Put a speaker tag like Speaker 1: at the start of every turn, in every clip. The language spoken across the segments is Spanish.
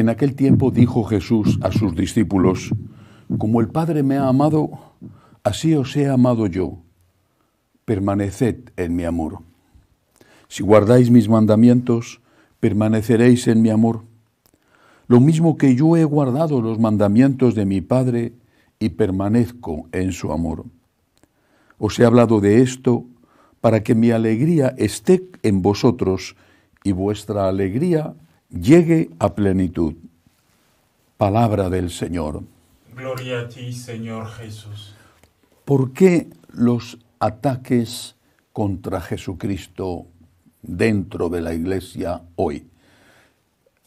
Speaker 1: En aquel tiempo dijo Jesús a sus discípulos: como el Padre me ha amado, así os he amado yo. Permaneced en mi amor. Si guardáis mis mandamientos, permaneceréis en mi amor. Lo mismo que yo he guardado los mandamientos de mi Padre y permanezco en su amor. Os he hablado de esto para que mi alegría esté en vosotros y vuestra alegría llegue a plenitud. Palabra del Señor.
Speaker 2: Gloria a ti, Señor Jesús.
Speaker 1: ¿Por qué los ataques contra Jesucristo dentro de la Iglesia hoy?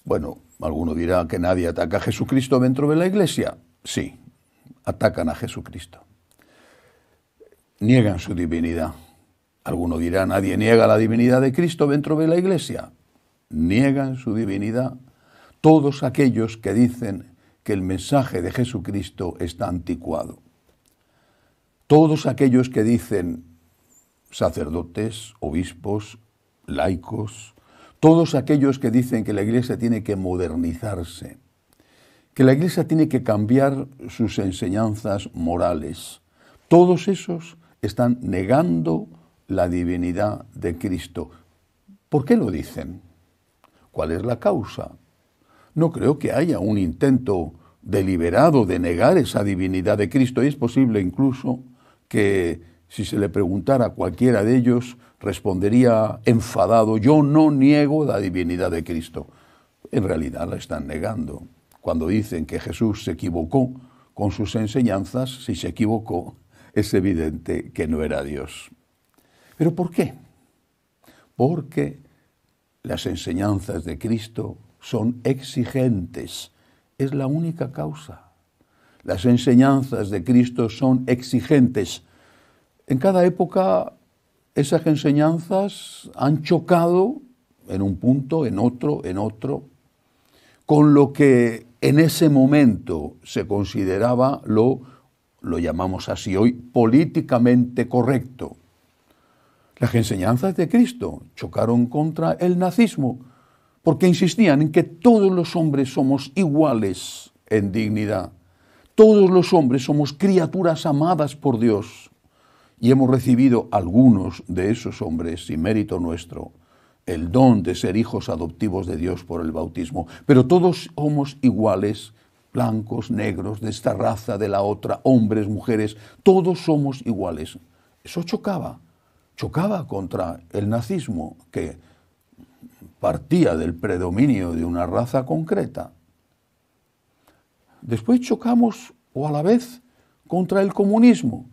Speaker 1: Bueno, alguno dirá que nadie ataca a Jesucristo dentro de la Iglesia. Sí, atacan a Jesucristo. Niegan su divinidad. Alguno dirá, nadie niega la divinidad de Cristo dentro de la Iglesia. Niegan su divinidad todos aquellos que dicen que el mensaje de Jesucristo está anticuado. Todos aquellos que dicen, sacerdotes, obispos, laicos, todos aquellos que dicen que la Iglesia tiene que modernizarse, que la Iglesia tiene que cambiar sus enseñanzas morales, todos esos están negando la divinidad de Cristo. ¿Por qué lo dicen? ¿Cuál es la causa? No creo que haya un intento deliberado de negar esa divinidad de Cristo, y es posible incluso que si se le preguntara a cualquiera de ellos, respondería enfadado: yo no niego la divinidad de Cristo. En realidad la están negando. Cuando dicen que Jesús se equivocó con sus enseñanzas, si se equivocó, es evidente que no era Dios. ¿Pero por qué? Porque las enseñanzas de Cristo son exigentes. Es la única causa. Las enseñanzas de Cristo son exigentes. En cada época esas enseñanzas han chocado en un punto, en otro, con lo que en ese momento se consideraba lo llamamos así hoy, políticamente correcto. Las enseñanzas de Cristo chocaron contra el nazismo, porque insistían en que todos los hombres somos iguales en dignidad. Todos los hombres somos criaturas amadas por Dios. Y hemos recibido algunos de esos hombres, sin mérito nuestro, el don de ser hijos adoptivos de Dios por el bautismo. Pero todos somos iguales, blancos, negros, de esta raza, de la otra, hombres, mujeres, todos somos iguales. Eso chocaba contra el nazismo, que partía del predominio de una raza concreta. Después chocamos, o a la vez, contra el comunismo,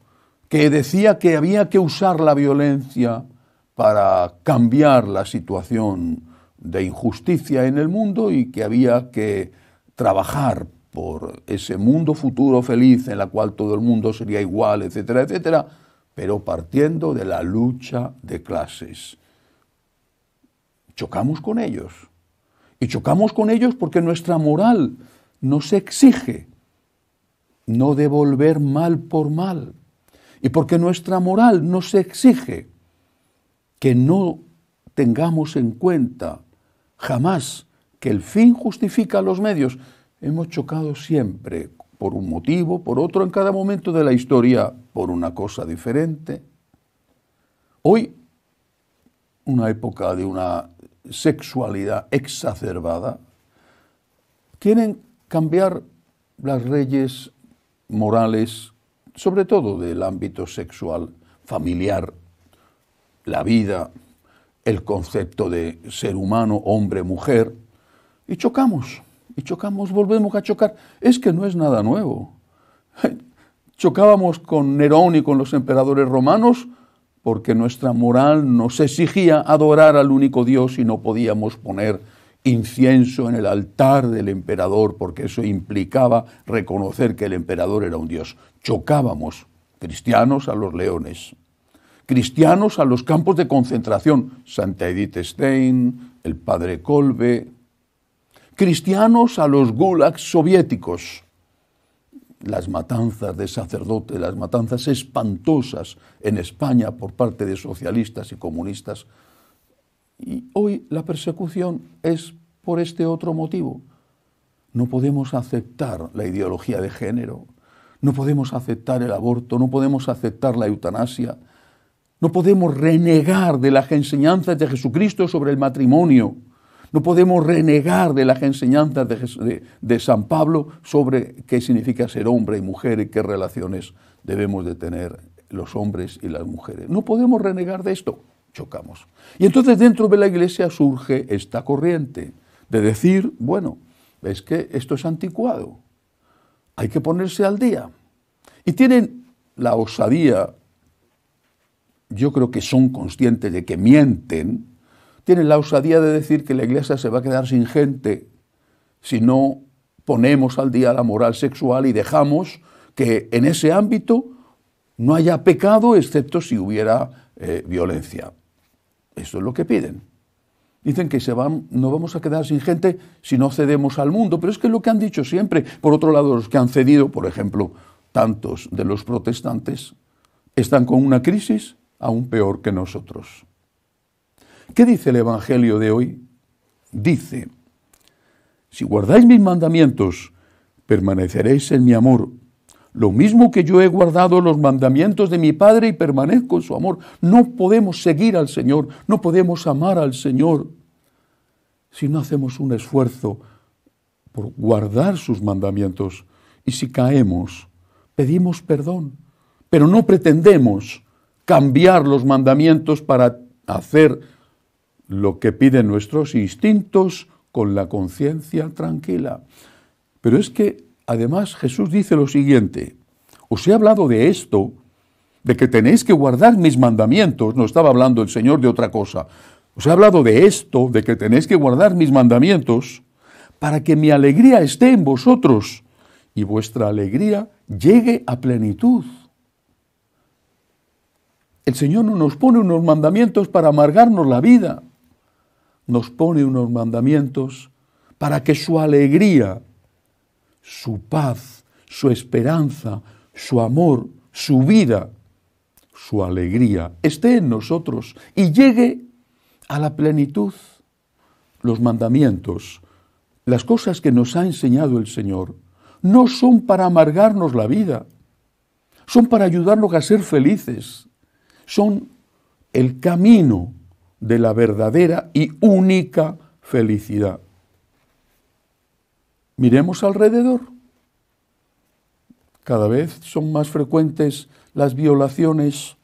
Speaker 1: que decía que había que usar la violencia para cambiar la situación de injusticia en el mundo y que había que trabajar por ese mundo futuro feliz en la cual todo el mundo sería igual, etcétera, etcétera, pero partiendo de la lucha de clases. Chocamos con ellos. Y chocamos con ellos porque nuestra moral nos exige no devolver mal por mal. Y porque nuestra moral nos exige que no tengamos en cuenta jamás que el fin justifica los medios. Hemos chocado siempre por un motivo, por otro, en cada momento de la historia, por una cosa diferente. Hoy, una época de una sexualidad exacerbada, quieren cambiar las leyes morales, sobre todo del ámbito sexual, familiar, la vida, el concepto de ser humano, hombre, mujer, y chocamos, volvemos a chocar. Es que no es nada nuevo. Chocábamos con Nerón y con los emperadores romanos porque nuestra moral nos exigía adorar al único Dios y no podíamos poner incienso en el altar del emperador porque eso implicaba reconocer que el emperador era un Dios. Chocábamos, cristianos a los leones, cristianos a los campos de concentración, Santa Edith Stein, el padre Kolbe, cristianos a los gulags soviéticos, las matanzas de sacerdotes, las matanzas espantosas en España por parte de socialistas y comunistas. Y hoy la persecución es por este otro motivo. No podemos aceptar la ideología de género, no podemos aceptar el aborto, no podemos aceptar la eutanasia, no podemos renegar de las enseñanzas de Jesucristo sobre el matrimonio, no podemos renegar de las enseñanzas de San Pablo sobre qué significa ser hombre y mujer y qué relaciones debemos de tener los hombres y las mujeres. No podemos renegar de esto, chocamos. Y entonces dentro de la Iglesia surge esta corriente de decir, bueno, es que esto es anticuado, hay que ponerse al día. Y tienen la osadía, yo creo que son conscientes de que mienten, tienen la osadía de decir que la Iglesia se va a quedar sin gente si no ponemos al día la moral sexual y dejamos que en ese ámbito no haya pecado excepto si hubiera violencia. Eso es lo que piden. Dicen que no vamos a quedar sin gente si no cedemos al mundo, pero es que es lo que han dicho siempre. Por otro lado, los que han cedido, por ejemplo, tantos de los protestantes, están con una crisis aún peor que nosotros. ¿Qué dice el Evangelio de hoy? Dice, si guardáis mis mandamientos, permaneceréis en mi amor, lo mismo que yo he guardado los mandamientos de mi Padre y permanezco en su amor. No podemos seguir al Señor, no podemos amar al Señor si no hacemos un esfuerzo por guardar sus mandamientos. Y si caemos, pedimos perdón, pero no pretendemos cambiar los mandamientos para hacer lo que piden nuestros instintos con la conciencia tranquila. Pero es que además Jesús dice lo siguiente, os he hablado de esto, de que tenéis que guardar mis mandamientos, no estaba hablando el Señor de otra cosa, os he hablado de esto, de que tenéis que guardar mis mandamientos, para que mi alegría esté en vosotros y vuestra alegría llegue a plenitud. El Señor no nos pone unos mandamientos para amargarnos la vida, nos pone unos mandamientos para que su alegría, su paz, su esperanza, su amor, su vida, su alegría esté en nosotros y llegue a la plenitud. Los mandamientos, las cosas que nos ha enseñado el Señor, no son para amargarnos la vida, son para ayudarnos a ser felices, son el camino de la verdadera y única felicidad. Miremos alrededor. Cada vez son más frecuentes las violaciones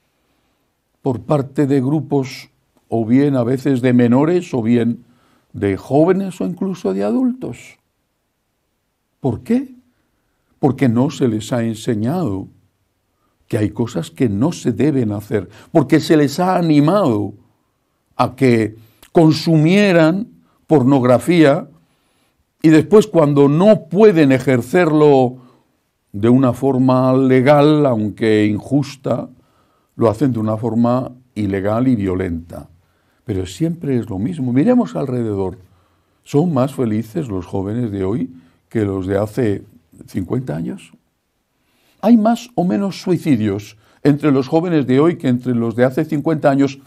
Speaker 1: por parte de grupos, o bien a veces de menores, o bien de jóvenes o incluso de adultos. ¿Por qué? Porque no se les ha enseñado que hay cosas que no se deben hacer, porque se les ha animado a que consumieran pornografía y después cuando no pueden ejercerlo de una forma legal, aunque injusta, lo hacen de una forma ilegal y violenta. Pero siempre es lo mismo. Miremos alrededor. ¿Son más felices los jóvenes de hoy que los de hace 50 años? ¿Hay más o menos suicidios entre los jóvenes de hoy que entre los de hace 50 años?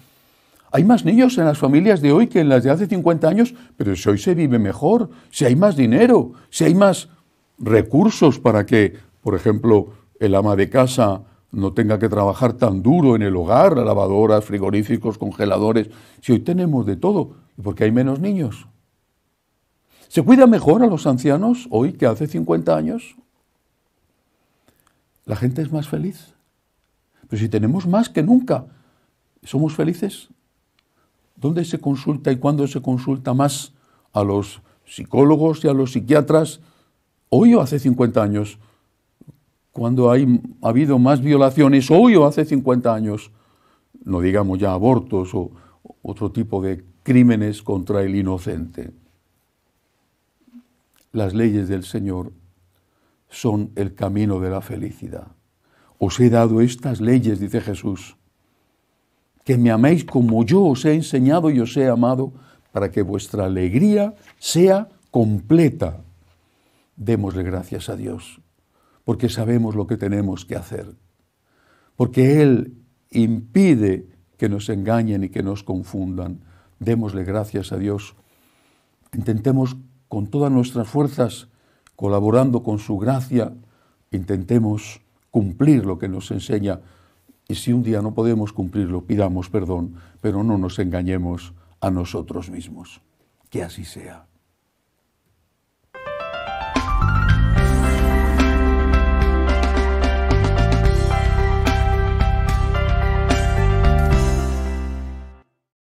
Speaker 1: Hay más niños en las familias de hoy que en las de hace 50 años, pero si hoy se vive mejor, si hay más dinero, si hay más recursos para que, por ejemplo, el ama de casa no tenga que trabajar tan duro en el hogar, lavadoras, frigoríficos, congeladores, si hoy tenemos de todo, ¿y por qué hay menos niños? ¿Se cuida mejor a los ancianos hoy que hace 50 años? ¿La gente es más feliz? Pero si tenemos más que nunca, ¿somos felices? ¿Dónde se consulta y cuándo se consulta más a los psicólogos y a los psiquiatras? ¿Hoy o hace 50 años? ¿Cuándo ha habido más violaciones? ¿Hoy o hace 50 años? No digamos ya abortos o otro tipo de crímenes contra el inocente. Las leyes del Señor son el camino de la felicidad. Os he dado estas leyes, dice Jesús, que me améis como yo os he enseñado y os he amado, para que vuestra alegría sea completa. Démosle gracias a Dios, porque sabemos lo que tenemos que hacer, porque Él impide que nos engañen y que nos confundan. Démosle gracias a Dios. Intentemos con todas nuestras fuerzas colaborando con su gracia, intentemos cumplir lo que nos enseña. Y si un día no podemos cumplirlo, pidamos perdón, pero no nos engañemos a nosotros mismos. Que así sea.